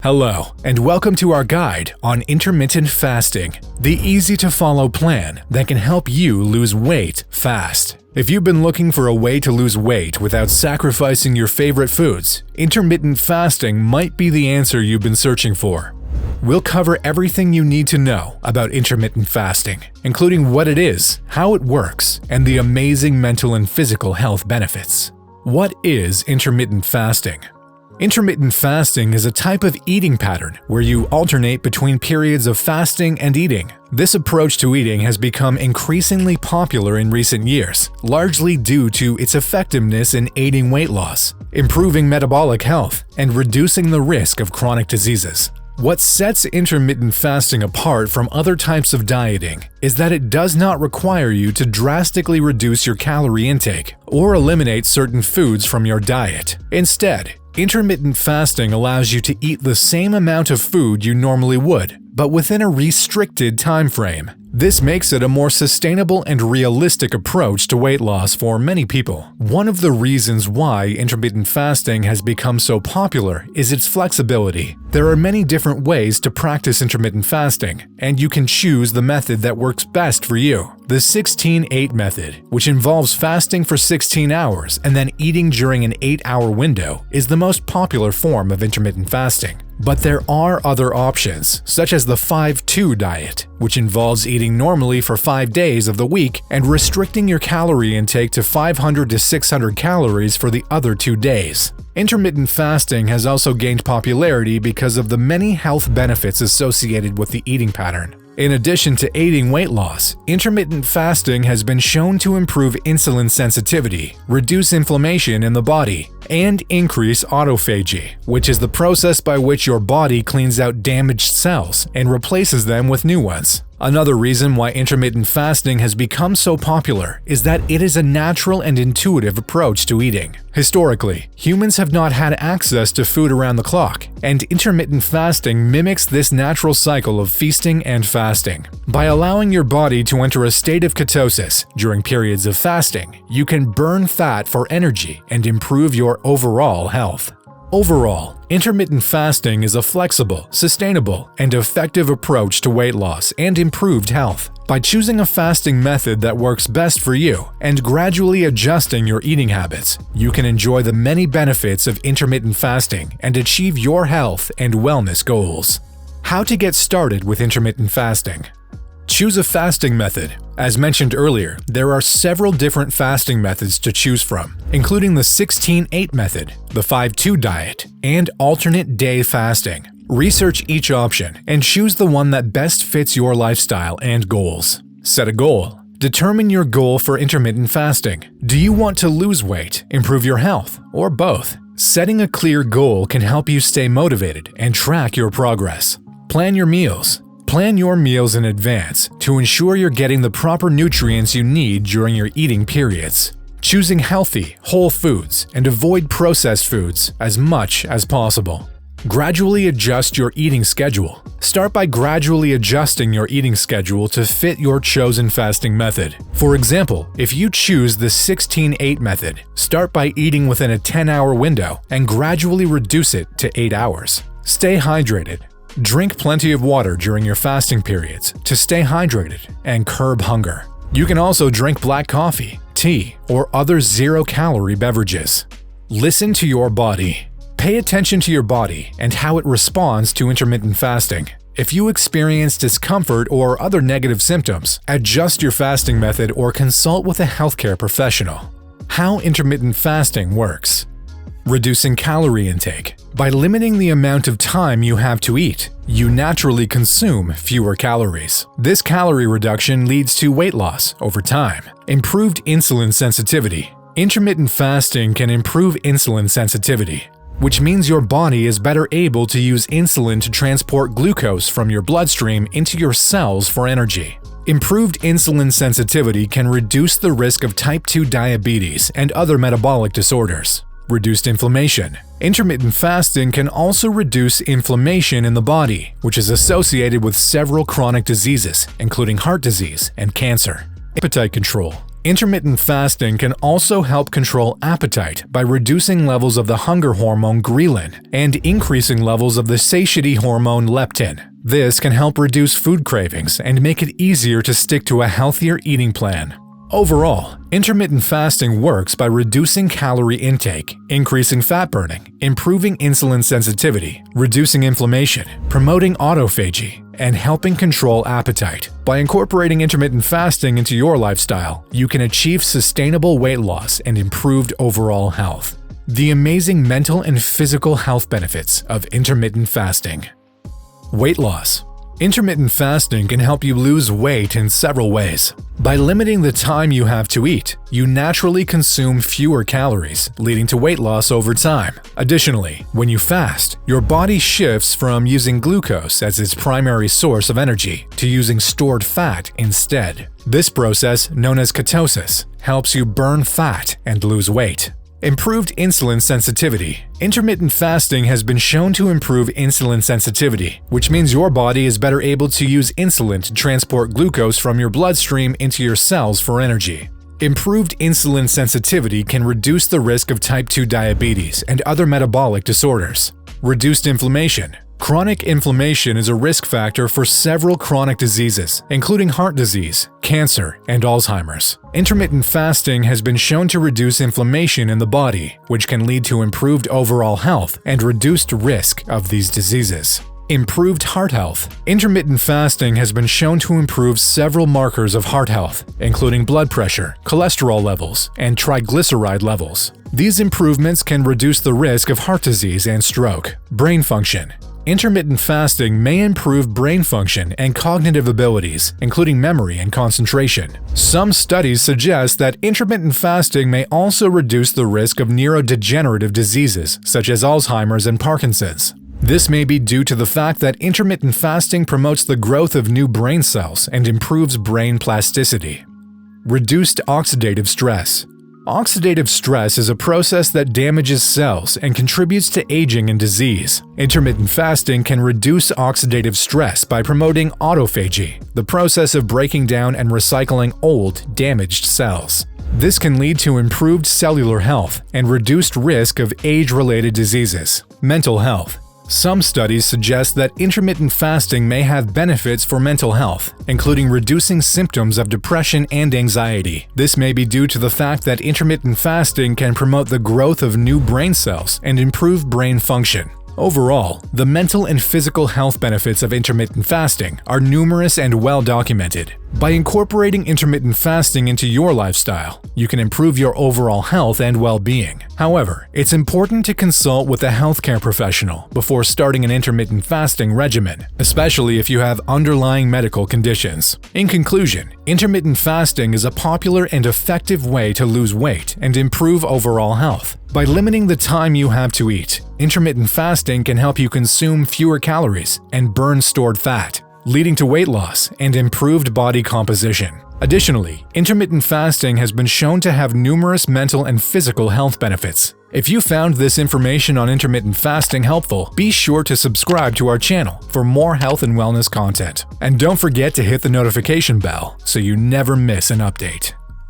Hello, and welcome to our guide on intermittent fasting, the easy-to-follow plan that can help you lose weight fast. If you've been looking for a way to lose weight without sacrificing your favorite foods, intermittent fasting might be the answer you've been searching for. We'll cover everything you need to know about intermittent fasting, including what it is, how it works, and the amazing mental and physical health benefits. What is intermittent fasting? Intermittent fasting is a type of eating pattern where you alternate between periods of fasting and eating. This approach to eating has become increasingly popular in recent years, largely due to its effectiveness in aiding weight loss, improving metabolic health, and reducing the risk of chronic diseases. What sets intermittent fasting apart from other types of dieting is that it does not require you to drastically reduce your calorie intake or eliminate certain foods from your diet. Instead, intermittent fasting allows you to eat the same amount of food you normally would, but within a restricted time frame. This makes it a more sustainable and realistic approach to weight loss for many people. One of the reasons why intermittent fasting has become so popular is its flexibility. There are many different ways to practice intermittent fasting, and you can choose the method that works best for you. The 16-8 method, which involves fasting for 16 hours and then eating during an 8-hour window, is the most popular form of intermittent fasting. But there are other options, such as the 5-2 diet, which involves eating normally for 5 days of the week and restricting your calorie intake to 500 to 600 calories for the other 2 days. Intermittent fasting has also gained popularity because of the many health benefits associated with the eating pattern. In addition to aiding weight loss, intermittent fasting has been shown to improve insulin sensitivity, reduce inflammation in the body, and increase autophagy, which is the process by which your body cleans out damaged cells and replaces them with new ones. Another reason why intermittent fasting has become so popular is that it is a natural and intuitive approach to eating. Historically, humans have not had access to food around the clock, and intermittent fasting mimics this natural cycle of feasting and fasting. By allowing your body to enter a state of ketosis during periods of fasting, you can burn fat for energy and improve your overall health. Overall, intermittent fasting is a flexible, sustainable, and effective approach to weight loss and improved health. By choosing a fasting method that works best for you and gradually adjusting your eating habits, you can enjoy the many benefits of intermittent fasting and achieve your health and wellness goals. How to get started with intermittent fasting? Choose a fasting method. As mentioned earlier, there are several different fasting methods to choose from, including the 16-8 method, the 5-2 diet, and alternate day fasting. Research each option and choose the one that best fits your lifestyle and goals. Set a goal. Determine your goal for intermittent fasting. Do you want to lose weight, improve your health, or both? Setting a clear goal can help you stay motivated and track your progress. Plan your meals. Plan your meals in advance to ensure you're getting the proper nutrients you need during your eating periods. Choosing healthy, whole foods and avoid processed foods as much as possible. Gradually adjust your eating schedule. Start by gradually adjusting your eating schedule to fit your chosen fasting method. For example, if you choose the 16-8 method, start by eating within a 10-hour window and gradually reduce it to 8 hours. Stay hydrated. Drink plenty of water during your fasting periods to stay hydrated and curb hunger. You can also drink black coffee, tea, or other zero-calorie beverages. Listen to your body. Pay attention to your body and how it responds to intermittent fasting. If you experience discomfort or other negative symptoms, adjust your fasting method or consult with a healthcare professional. How intermittent fasting works. Reducing calorie intake. By limiting the amount of time you have to eat, you naturally consume fewer calories. This calorie reduction leads to weight loss over time. Improved insulin sensitivity. Intermittent fasting can improve insulin sensitivity, which means your body is better able to use insulin to transport glucose from your bloodstream into your cells for energy. Improved insulin sensitivity can reduce the risk of type 2 diabetes and other metabolic disorders. Reduced inflammation. Intermittent fasting can also reduce inflammation in the body, which is associated with several chronic diseases, including heart disease and cancer. Appetite control. Intermittent fasting can also help control appetite by reducing levels of the hunger hormone ghrelin and increasing levels of the satiety hormone leptin. This can help reduce food cravings and make it easier to stick to a healthier eating plan. Overall, intermittent fasting works by reducing calorie intake, increasing fat burning, improving insulin sensitivity, reducing inflammation, promoting autophagy, and helping control appetite. By incorporating intermittent fasting into your lifestyle, you can achieve sustainable weight loss and improved overall health. The amazing mental and physical health benefits of intermittent fasting. Weight loss. Intermittent fasting can help you lose weight in several ways. By limiting the time you have to eat, you naturally consume fewer calories, leading to weight loss over time. Additionally, when you fast, your body shifts from using glucose as its primary source of energy to using stored fat instead. This process, known as ketosis, helps you burn fat and lose weight. Improved insulin sensitivity. Intermittent fasting has been shown to improve insulin sensitivity, which means your body is better able to use insulin to transport glucose from your bloodstream into your cells for energy. Improved insulin sensitivity can reduce the risk of type 2 diabetes and other metabolic disorders. Reduced inflammation. Chronic inflammation is a risk factor for several chronic diseases, including heart disease, cancer, and Alzheimer's. Intermittent fasting has been shown to reduce inflammation in the body, which can lead to improved overall health and reduced risk of these diseases. Improved heart health. Intermittent fasting has been shown to improve several markers of heart health, including blood pressure, cholesterol levels, and triglyceride levels. These improvements can reduce the risk of heart disease and stroke. Brain function. Intermittent fasting may improve brain function and cognitive abilities, including memory and concentration. Some studies suggest that intermittent fasting may also reduce the risk of neurodegenerative diseases such as Alzheimer's and Parkinson's. This may be due to the fact that intermittent fasting promotes the growth of new brain cells and improves brain plasticity. Reduced oxidative stress. Oxidative stress is a process that damages cells and contributes to aging and disease. Intermittent fasting can reduce oxidative stress by promoting autophagy, the process of breaking down and recycling old, damaged cells. This can lead to improved cellular health and reduced risk of age-related diseases. Mental health. Some studies suggest that intermittent fasting may have benefits for mental health, including reducing symptoms of depression and anxiety. This may be due to the fact that intermittent fasting can promote the growth of new brain cells and improve brain function. Overall, the mental and physical health benefits of intermittent fasting are numerous and well documented. By incorporating intermittent fasting into your lifestyle, you can improve your overall health and well-being. However, it's important to consult with a healthcare professional before starting an intermittent fasting regimen, especially if you have underlying medical conditions. In conclusion, intermittent fasting is a popular and effective way to lose weight and improve overall health. By limiting the time you have to eat, intermittent fasting can help you consume fewer calories and burn stored fat, leading to weight loss and improved body composition. Additionally, intermittent fasting has been shown to have numerous mental and physical health benefits. If you found this information on intermittent fasting helpful, be sure to subscribe to our channel for more health and wellness content. And don't forget to hit the notification bell so you never miss an update.